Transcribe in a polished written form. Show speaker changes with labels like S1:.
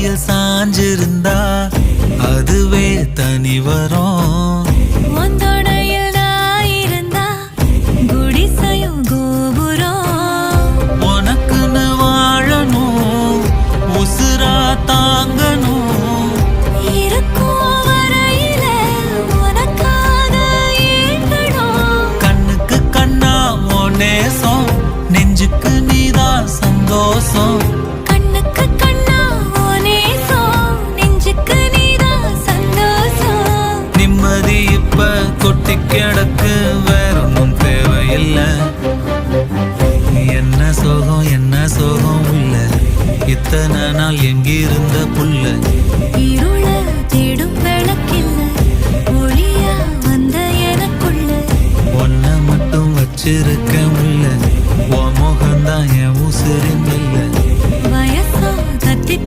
S1: மடியில் சாஞ்சிருந்தா அதுவே தனி வரும். உனக்குன்னு வாழணும், உசுரா தாங்கணும். கண்ணுக்கு கண்ணா உன் நேசம், நெஞ்சுக்கு நீதான் சந்தோஷம். நிம்மதி இப்ப கொட்டி கிடக்கு, வேற ஒன்றும் தேவையில்லை. என்ன சோகம் என்ன சோகம் உள்ள, இத்தனை நாள் எங்கிருந்த புள்ள. ஒன்ன மட்டும் வச்சிருக்க முல்ல, உன் முகம்தான் என் உசுரின் இல்ல.